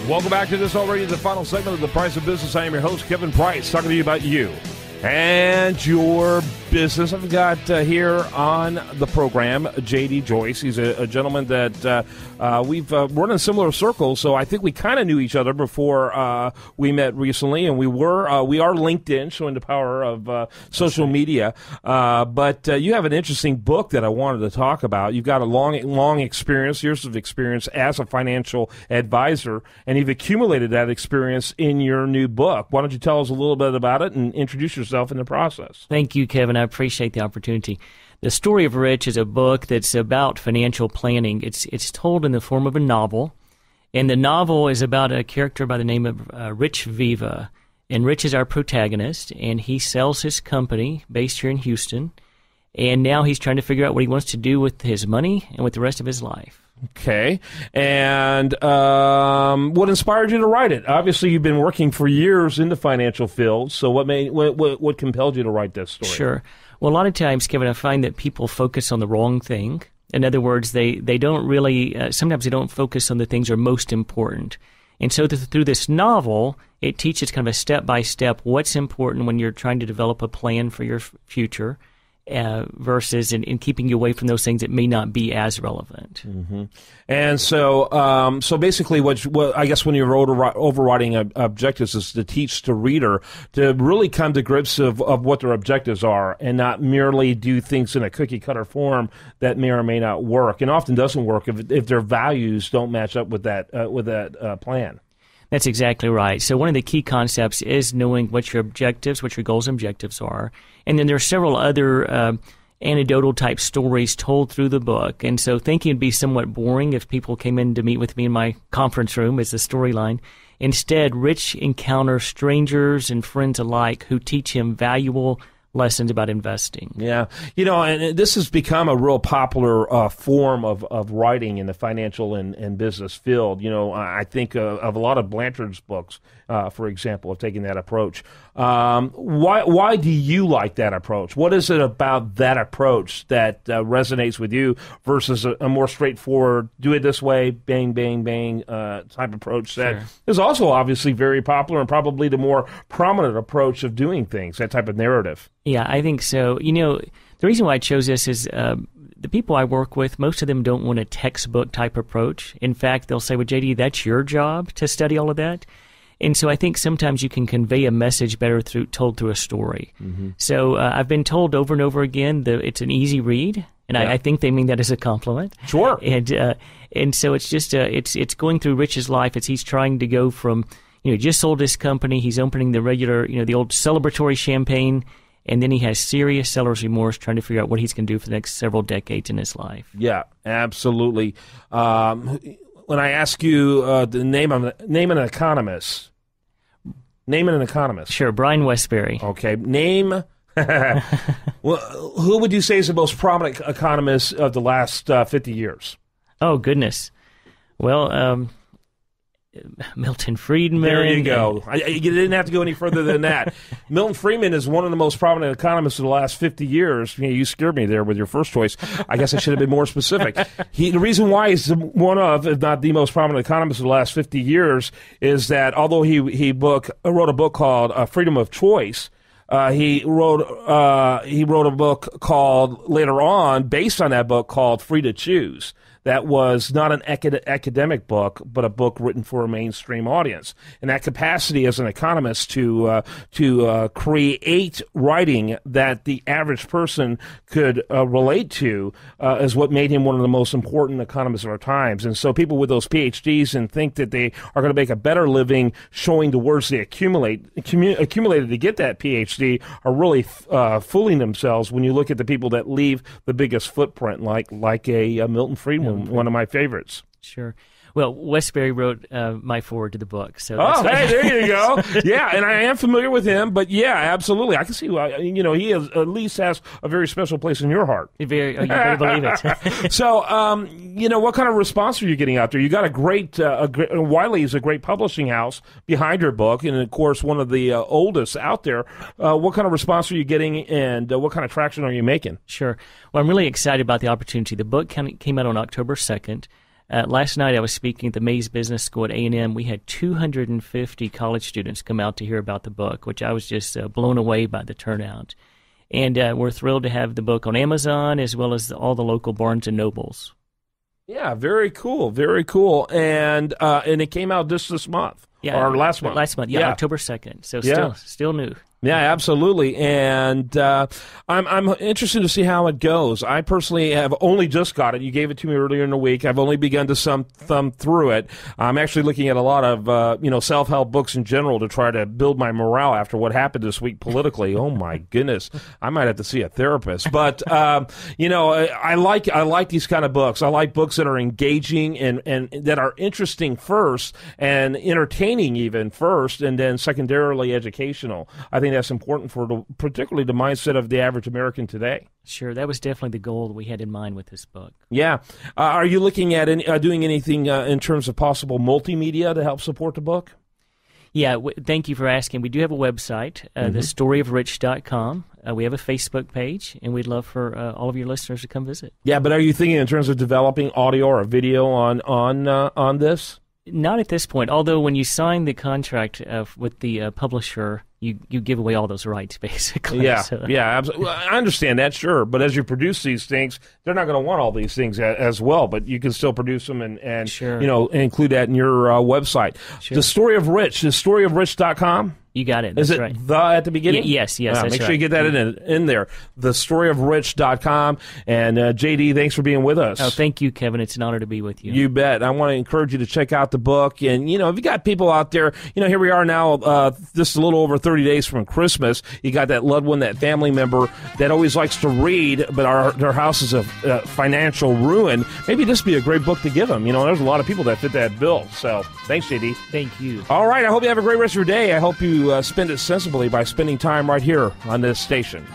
Welcome back to this already the final segment of The Price of Business. I am your host, Kevin Price, talking to you about you and your business. I've got here on the program J.D. Joyce. He's a gentleman that we've run in similar circles, so I think we kind of knew each other before we met recently, and we are LinkedIn, showing the power of social media. But you have an interesting book that I wanted to talk about. You've got a long experience, years of experience as a financial advisor, and you've accumulated that experience in your new book. Why don't you tell us a little bit about it and introduce yourself in the process? Thank you, Kevin. I appreciate the opportunity. The Story of Rich is a book that's about financial planning. It's told in the form of a novel, and the novel is about a character by the name of Rich Viva. And Rich is our protagonist, and he sells his company based here in Houston, and now he's trying to figure out what he wants to do with his money and with the rest of his life. Okay. And what inspired you to write it? Obviously, you've been working for years in the financial field, so what compelled you to write this story? Sure. Well, a lot of times, Kevin, I find that people focus on the wrong thing. In other words, they don't really, sometimes they don't focus on the things that are most important. And so through this novel, it teaches kind of a step-by-step what's important when you're trying to develop a plan for your future, versus in keeping you away from those things that may not be as relevant. Mm-hmm. And so basically what I guess when you're overriding objectives is to teach the reader to really come to grips of what their objectives are and not merely do things in a cookie-cutter form that may or may not work, and often doesn't work if their values don't match up with that plan. That's exactly right. So one of the key concepts is knowing what your objectives, what your goals and objectives are. And then there are several other anecdotal type stories told through the book. And so thinking it'd be somewhat boring if people came in to meet with me in my conference room as the storyline. Instead, Rich encounters strangers and friends alike who teach him valuable lessons about investing. Yeah. And this has become a real popular form of writing in the financial and business field. I think of a lot of Blanchard's books, for example, of taking that approach. Why do you like that approach? What is it about that approach that resonates with you versus a more straightforward, do it this way, bang, bang, bang type approach that is also obviously very popular and probably the more prominent approach of doing things, that type of narrative? Yeah, I think so. The reason why I chose this is the people I work with, most of them don't want a textbook type approach. In fact, they'll say, well, JD, that's your job to study all of that. And so I think sometimes you can convey a message better told through a story. Mm-hmm. So I've been told over and over again that it's an easy read, and I think they mean that as a compliment. Sure. And so it's just it's going through Rich's life as he's trying to go from just sold his company, he's opening the regular the old celebratory champagne. And then he has serious seller's remorse trying to figure out what he's going to do for the next several decades in his life. Yeah, absolutely. When I ask you the name an economist. Name an economist. Sure, Brian Westbury. Okay, name. Well, who would you say is the most prominent economist of the last 50 years? Oh, goodness. Well, Milton Friedman. There you go. You didn't have to go any further than that. Milton Friedman is one of the most prominent economists of the last 50 years. You scared me there with your first choice. I guess I should have been more specific. The reason why he's one of, if not the most prominent economist of the last 50 years, is that although he wrote a book called Freedom of Choice, he wrote a book called later on, based on that book, called Free to Choose. That was not an academic book, but a book written for a mainstream audience. And that capacity as an economist to create writing that the average person could relate to is what made him one of the most important economists of our times. And so people with those PhDs and think that they are going to make a better living showing the words they accumulated to get that PhD are really fooling themselves when you look at the people that leave the biggest footprint, like a Milton Friedman. One of my favorites. Sure. Well, Westbury wrote my foreword to the book. So there you go. Yeah, and I am familiar with him, but yeah, absolutely. I can see why, he at least has a very special place in your heart. You better believe it. So, what kind of response are you getting out there? You got a great Wiley is a great publishing house behind your book, and of course, one of the oldest out there. What kind of response are you getting, and what kind of traction are you making? Sure. Well, I'm really excited about the opportunity. The book came out on October 2nd. Last night I was speaking at the Mays Business School at A&M. We had 250 college students come out to hear about the book, which I was just blown away by the turnout. And we're thrilled to have the book on Amazon as well as all the local Barnes & Nobles. Yeah, very cool, very cool. And it came out just this month, or last month. Last month, October 2nd. So still new. Yeah, absolutely. And I'm interested to see how it goes. I personally have only just got it. You gave it to me earlier in the week. I've only begun to thumb through it. I'm actually looking at a lot of self-help books in general to try to build my morale after what happened this week politically. Oh my goodness, I might have to see a therapist. But I like these kind of books. I like books that are engaging and that are interesting first and entertaining even first, and then secondarily educational. I think that's important for particularly the mindset of the average American today. Sure, that was definitely the goal that we had in mind with this book. Yeah. Are you looking at doing anything in terms of possible multimedia to help support the book? Yeah, thank you for asking. We do have a website, thestoryofrich.com. We have a Facebook page, and we'd love for all of your listeners to come visit. Yeah, but are you thinking in terms of developing audio or video on this? Not at this point, although when you sign the contract with the publisher, you give away all those rights, basically. Yeah, absolutely. Well, I understand that, sure. But as you produce these things, they're not going to want all these things as well. But you can still produce them and sure. Include that in your website. Sure. The Story of Rich, thestoryofrich.com. You got it. That's Is it right. the at the beginning? Yes. Make sure you get that in there. Thestoryofrich.com. And JD, thanks for being with us. Oh, thank you, Kevin. It's an honor to be with you. You bet. I want to encourage you to check out the book. And, if you got people out there, here we are now, just a little over 30 days from Christmas. You got that loved one, that family member that always likes to read, but their house is a financial ruin. Maybe this would be a great book to give them. There's a lot of people that fit that bill. So thanks, JD. Thank you. All right. I hope you have a great rest of your day. I hope you spend it sensibly by spending time right here on this station.